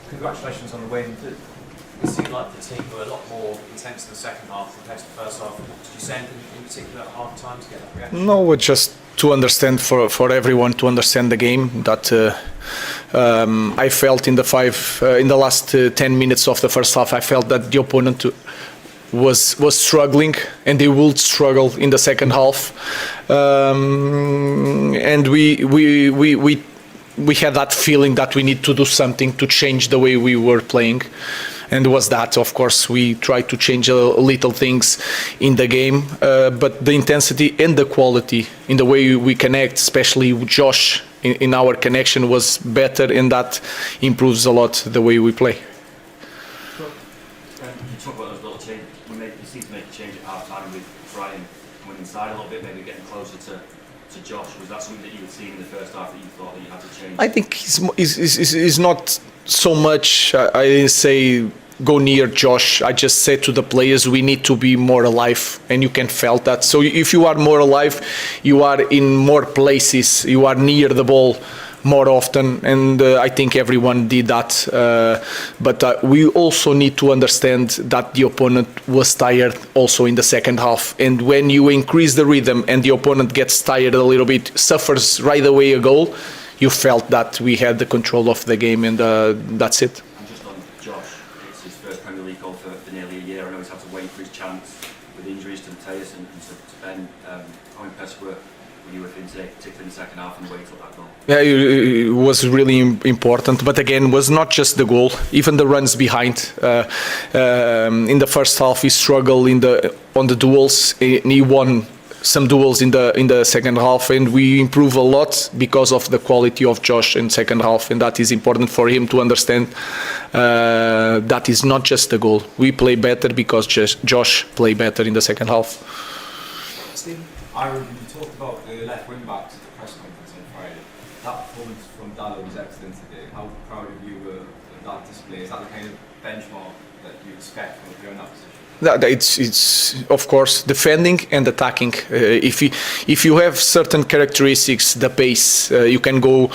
Congratulations on the win. It seemed like the team were a lot more intense in the second half compared to the first half. Did you say anything in particular at half time to get that reaction? No, just to understand, for everyone to understand the game, that I felt in the last 10 minutes of the first half, I felt that the opponent was struggling, and they will struggle in the second half, and we had that feeling that we need to do something to change the way we were playing. And was that, of course, we tried to change little things in the game, but the intensity and the quality in the way we connect, especially with Josh, in our connection was better, and that improves a lot the way we play. You talk about those little changes. You seem to make a change at half time with Brian coming inside a little bit, maybe getting closer to Josh. Was that something that you had seen in the first half that you thought that you had to change? I think he's not so much. I didn't say go near Josh. I just said to the players, we need to be more alive, and you can feel that. So if you are more alive, you are in more places, you are near the ball more often, and I think everyone did that. But we also need to understand that the opponent was tired also in the second half, and when you increase the rhythm and the opponent gets tired a little bit, suffers right away a goal, you felt that we had the control of the game, and that's it. And just on Josh, it's his first Premier League goal for nearly a year. I know he's had to wait for his chance with injuries to Matthias and to Ben. How impressed were you with him today, particularly in the second half, and the way he took that goal? Yeah, it was really important, but again, was not just the goal, even the runs behind. In the first half, he struggled on the duels, and he won some duels in the second half, and we improve a lot because of the quality of Josh in second half, and that is important for him to understand. That is not just the goal. We play better because Josh play better in the second half. Stephen? You talked about the left wing backs at the press conference on Friday. That performance from Dalot was excellent today. How proud of you were of that display? Is that the kind of benchmark that you expect from a player in that position? It's of course defending and attacking. If you have certain characteristics, the pace, you can go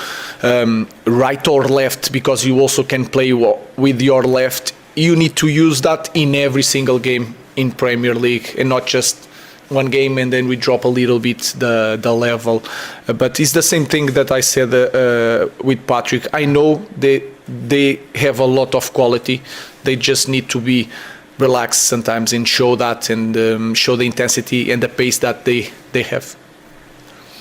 right or left, because you also can play with your left. You need to use that in every single game in Premier League, and not just one game and then we drop a little bit the level. But it's the same thing that I said with Patrick. I know they have a lot of quality. They just need to be relaxed sometimes and show that, and show the intensity and the pace that they have.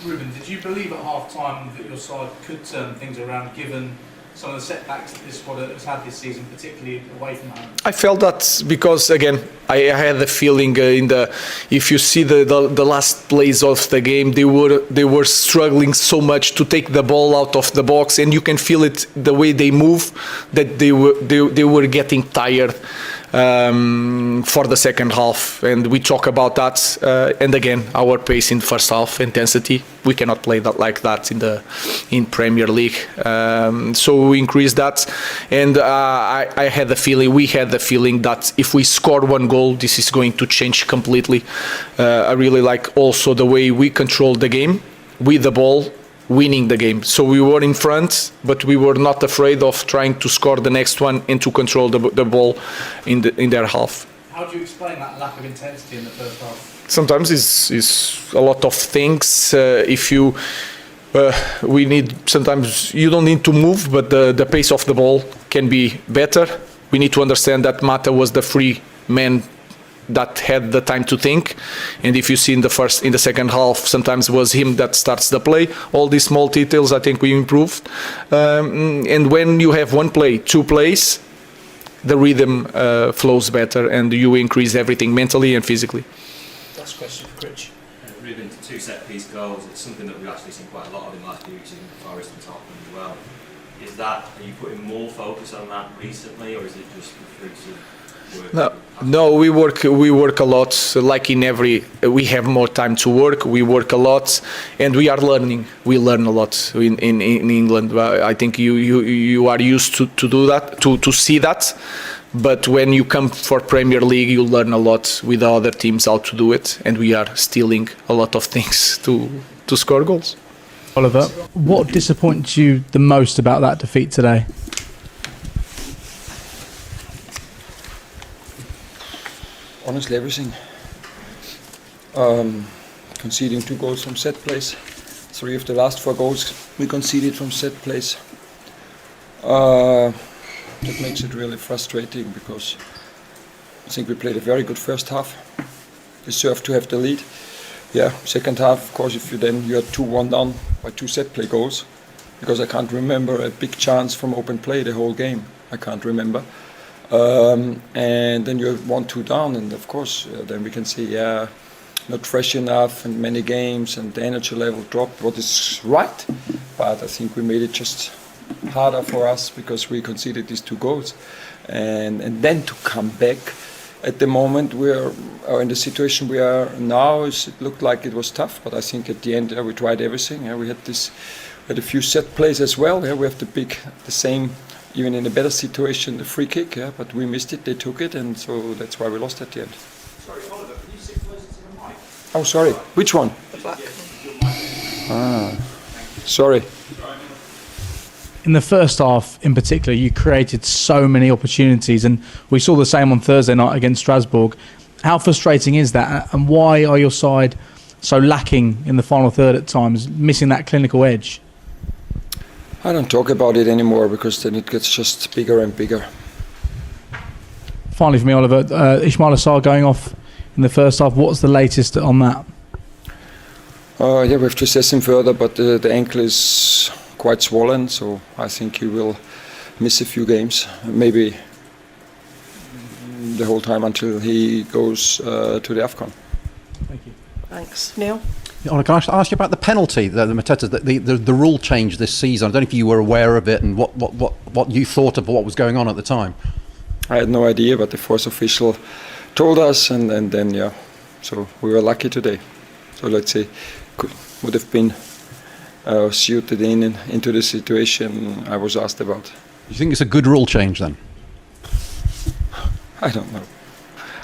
Rúben, did you believe at half time that your side could turn things around, given some of the setbacks that this squad has had this season, particularly away from home? I felt that because, again, I had the feeling if you see the last plays of the game, they were struggling so much to take the ball out of the box, and you can feel it the way they move, that they were getting tired for the second half, and we talk about that. And again, our pace in first half, intensity, we cannot play that like that in Premier League. So we increased that, and we had the feeling that if we score one goal, this is going to change completely. I really like also the way we control the game with the ball, winning the game. So we were in front, but we were not afraid of trying to score the next one and to control the ball in their half. How do you explain that lack of intensity in the first half? Sometimes it's a lot of things. Sometimes you don't need to move, but the pace of the ball can be better. We need to understand that Mata was the free man that had the time to think, and if you see in the second half, sometimes it was him that starts the play. All these small details, I think we improved, and when you have one play, two plays, the rhythm flows better, and you increase everything mentally and physically. Last question for Rich. Rúben, two set-piece goals, it's something that we've actually seen quite a lot of in the last few weeks in Forest and Tottenham as well. Are you putting more focus on that recently, or is it just the fruits of work? No, we work a lot. Like we have more time to work. We work a lot, and we are learning. We learn a lot in England. I think you are used to do that, to see that. But when you come for Premier League, you learn a lot with the other teams how to do it, and we are stealing a lot of things to score goals. Oliver, what disappoints you the most about that defeat today? Honestly, everything. Conceding 2 goals from set plays. 3 of the last 4 goals we conceded from set plays. That makes it really frustrating because I think we played a very good first half. Deserved to have the lead. Yeah, second half, of course, if you are 2-1 down by 2 set play goals, because I can't remember a big chance from open play the whole game. I can't remember. And then you're 1-2 down, and of course, then we can say, yeah, not fresh enough, and many games, and the energy level dropped. What is right, but I think we made it just harder for us because we conceded these 2 goals, and then to come back. At the moment we are in the situation we are now, it looked like it was tough, but I think at the end we tried everything. We had a few set plays as well. We have the same, even in a better situation, the free kick. But we missed it. They took it, and so that's why we lost at the end. Sorry, Oliver, can you sit closer to the mic? Oh, sorry. Which one? The black. Sorry. In the first half, in particular, you created so many opportunities, and we saw the same on Thursday night against Strasbourg. How frustrating is that, and why are your side so lacking in the final third at times, missing that clinical edge? I don't talk about it anymore because then it gets just bigger and bigger. Finally, for me, Oliver, Ismail Assar going off in the first half. What's the latest on that? Yeah, we have to assess him further, but the ankle is quite swollen, so I think he will miss a few games, maybe the whole time until he goes to the AFCON. Thank you. Thanks. Neil? Can I ask you about the penalty, the Mateta, the rule change this season? I don't know if you were aware of it and what you thought of what was going on at the time. I had no idea, but the fourth official told us, and then yeah, so we were lucky today. So let's say would have been suited into the situation I was asked about. You think it's a good rule change then? I don't know.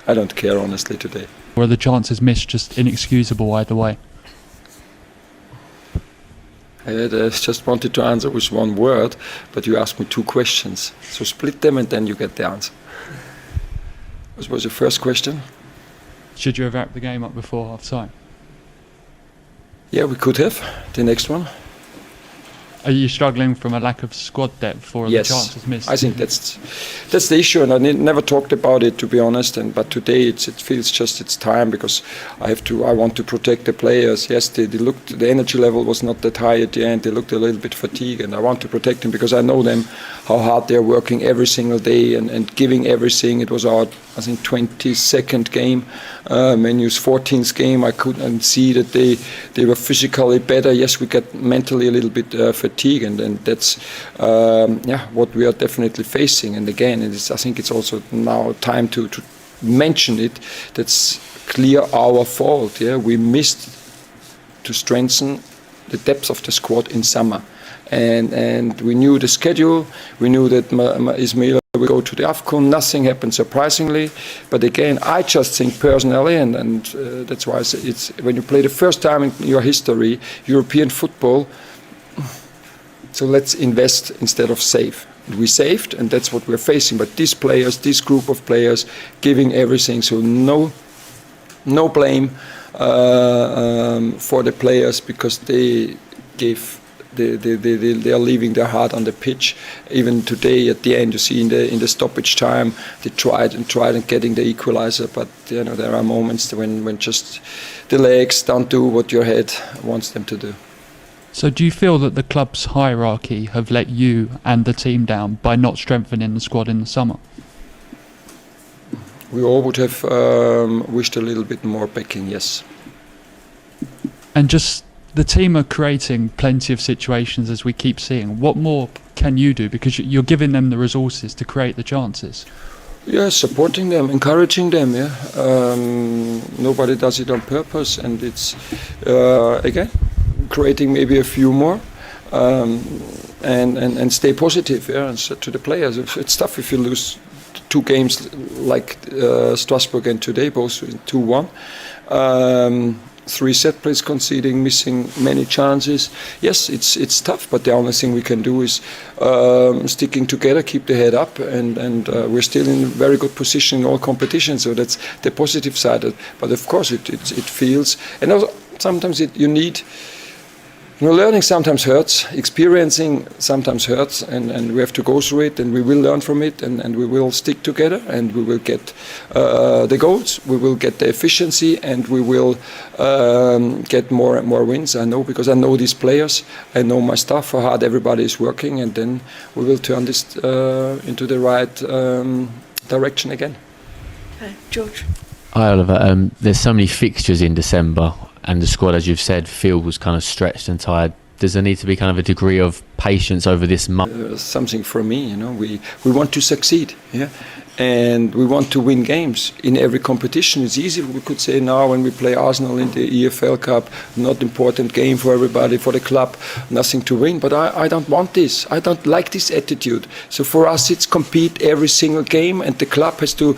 I don't care honestly today. Were the chances missed just inexcusable either way? I just wanted to answer with one word, but you asked me 2 questions. So split them and then you get the answer. What was your first question? Should you have wrapped the game up before half time? Yeah, we could have. The next one? Are you struggling from a lack of squad depth or Yes, the chances missed? I think that's the issue, and I never talked about it, to be honest. But today it feels just it's time because I want to protect the players. Yes, the energy level was not that high at the end. They looked a little bit fatigued, and I want to protect them because I know them how hard they're working every single day and giving everything. It was our, I think, 22nd game. Menu's 14th game. I couldn't see that they were physically better. Yes, we got mentally a little bit fatigue, and that's what we are definitely facing. And again, I think it's also now time to mention it. That's clear our fault. Yeah, we missed to strengthen the depth of the squad in summer, and we knew the schedule. We knew that Ismail will go to the AFCON. Nothing happened surprisingly, but again, I just think personally, and that's why it's when you play the first time in your history European football. So let's invest instead of save. We saved, and that's what we're facing. But these players, this group of players, giving everything. So no blame for the players because they gave. They are leaving their heart on the pitch. Even today, at the end, you see in the stoppage time, they tried and getting the equalizer. But there are moments when just the legs don't do what your head wants them to do. So do you feel that the club's hierarchy have let you and the team down by not strengthening the squad in the summer? We all would have wished a little bit more backing, yes. And just the team are creating plenty of situations as we keep seeing. What more can you do? Because you're giving them the resources to create the chances. Yeah, supporting them, encouraging them, yeah. Nobody does it on purpose, and it's, again, creating maybe a few more and stay positive, yeah, and to the players. It's tough if you lose 2 games like Strasbourg and today, both 2-1. 3 set plays conceding, missing many chances. Yes, it's tough, but the only thing we can do is sticking together, keep the head up, and we're still in a very good position in all competitions. So that's the positive side. But of course, it feels, and also sometimes you need. Learning sometimes hurts, experiencing sometimes hurts, and we have to go through it, and we will learn from it, and we will stick together, and we will get the goals, we will get the efficiency, and we will get more and more wins. I know, because I know these players, I know my staff, how hard everybody is working, and then we will turn this into the right direction again. Okay, George. Hi Oliver, there's so many fixtures in December, and the squad, as you've said, Field was kind of stretched and tired. Does there need to be kind of a degree of patience over this month? Something for me, we want to succeed, yeah, and we want to win games in every competition. It's easy, we could say now when we play Arsenal in the EFL Cup, not important game for everybody, for the club, nothing to win. But I don't want this. I don't like this attitude. So for us, it's compete every single game, and the club has to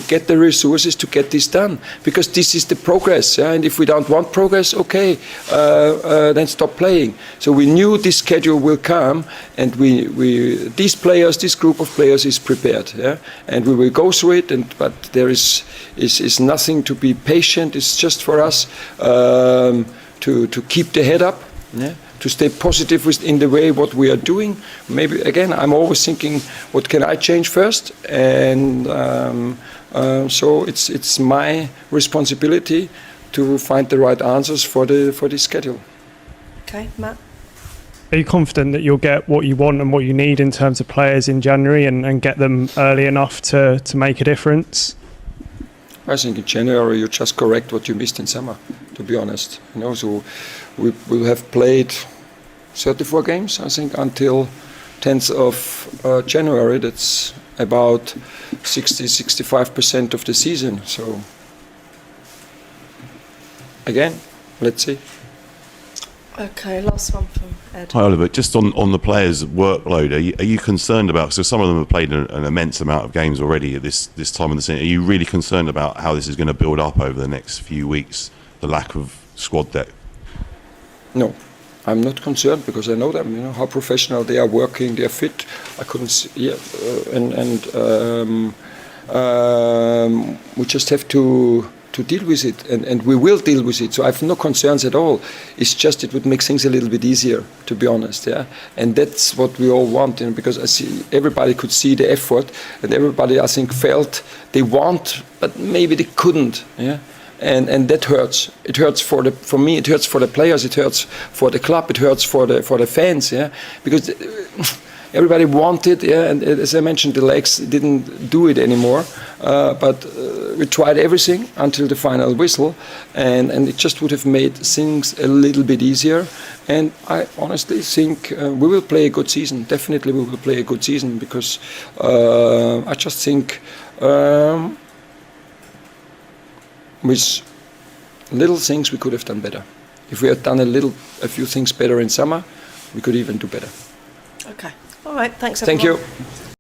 get the resources to get this done, because this is the progress. Yeah? And if we don't want progress, okay, then stop playing. So we knew this schedule will come, and these players, this group of players is prepared, yeah, and we will go through it. But there is nothing to be patient. It's just for us to keep the head up, yeah, to stay positive in the way what we are doing. Maybe again, I'm always thinking, what can I change first? And so it's my responsibility to find the right answers for this schedule. Okay, Matt. Are you confident that you'll get what you want and what you need in terms of players in January and get them early enough to make a difference? I think in January you just correct what you missed in summer, to be honest. So we will have played 34 games, I think, until 10th of January. That's about 60-65% of the season. So again, let's see. Okay, last one from Ed. Hi Oliver, just on the players' workload, are you concerned about, so some of them have played an immense amount of games already at this time of the season, are you really concerned about how this is going to build up over the next few weeks, the lack of squad depth? No, I'm not concerned, because I know them, how professional they are working, they are fit. I couldn't see, we just have to deal with it, and we will deal with it. So I have no concerns at all. It's just it would make things a little bit easier, to be honest, yeah. And that's what we all want, because I see everybody could see the effort, and everybody, I think, felt they want, but maybe they couldn't, yeah. And that hurts. It hurts for me. It hurts for the players. It hurts for the club. It hurts for the fans, yeah, because. Everybody wanted, yeah, and as I mentioned, the legs didn't do it anymore. But we tried everything until the final whistle, and it just would have made things a little bit easier. And I honestly think we will play a good season. Definitely, we will play a good season, because I just think with little things we could have done better. If we had done a few things better in summer, we could even do better. Okay. All right, thanks everyone. Thank you.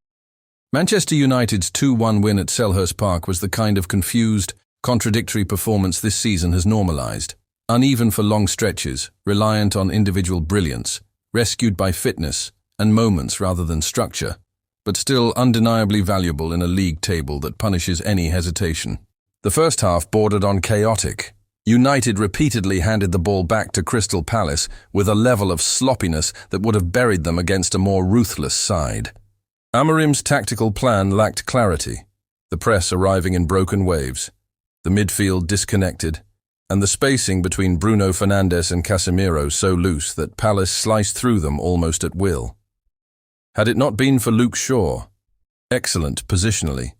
Manchester United's 2-1 win at Selhurst Park was the kind of confused, contradictory performance this season has normalised. Uneven for long stretches, reliant on individual brilliance, rescued by fitness and moments rather than structure, but still undeniably valuable in a league table that punishes any hesitation. The first half bordered on chaotic. United repeatedly handed the ball back to Crystal Palace with a level of sloppiness that would have buried them against a more ruthless side. Amorim's tactical plan lacked clarity, the press arriving in broken waves, the midfield disconnected, and the spacing between Bruno Fernandes and Casemiro so loose that Palace sliced through them almost at will. Had it not been for Luke Shaw, excellent positionally,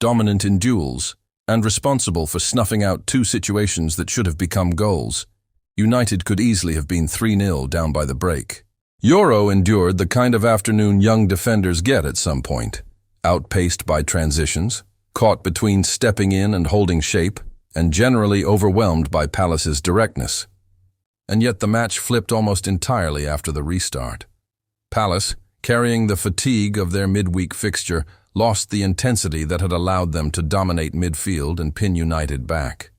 dominant in duels, and responsible for snuffing out 2 situations that should have become goals, United could easily have been 3-0 down by the break. Yoro endured the kind of afternoon young defenders get at some point, outpaced by transitions, caught between stepping in and holding shape, and generally overwhelmed by Palace's directness. And yet the match flipped almost entirely after the restart. Palace, carrying the fatigue of their midweek fixture, lost the intensity that had allowed them to dominate midfield and pin United back.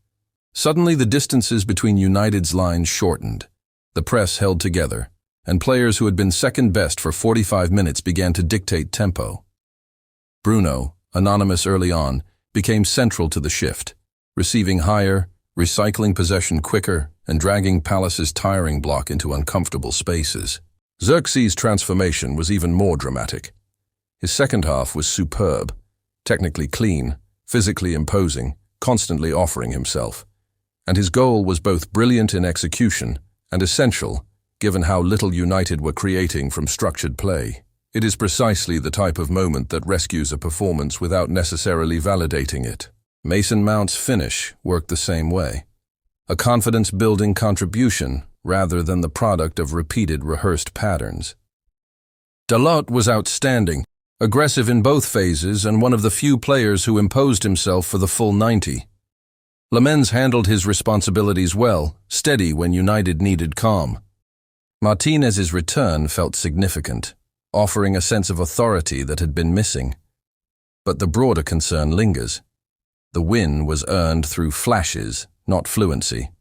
Suddenly the distances between United's lines shortened. The press held together, and players who had been second best for 45 minutes began to dictate tempo. Bruno, anonymous early on, became central to the shift, receiving higher, recycling possession quicker, and dragging Palace's tiring block into uncomfortable spaces. Zirkzee's transformation was even more dramatic. His second half was superb, technically clean, physically imposing, constantly offering himself. And his goal was both brilliant in execution and essential, given how little United were creating from structured play. It is precisely the type of moment that rescues a performance without necessarily validating it. Mason Mount's finish worked the same way. A confidence-building contribution rather than the product of repeated rehearsed patterns. Dalot was outstanding, aggressive in both phases and one of the few players who imposed himself for the full 90. Lamens handled his responsibilities well, steady when United needed calm. Martínez's return felt significant, offering a sense of authority that had been missing. But the broader concern lingers. The win was earned through flashes, not fluency.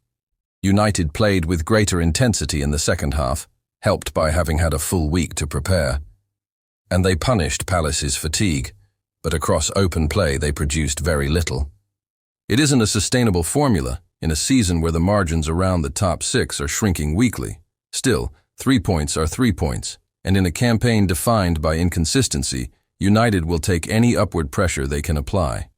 United played with greater intensity in the second half, helped by having had a full week to prepare. And they punished Palace's fatigue, but across open play they produced very little. It isn't a sustainable formula in a season where the margins around the top 6 are shrinking weekly. Still, 3 points are 3 points, and in a campaign defined by inconsistency, United will take any upward pressure they can apply.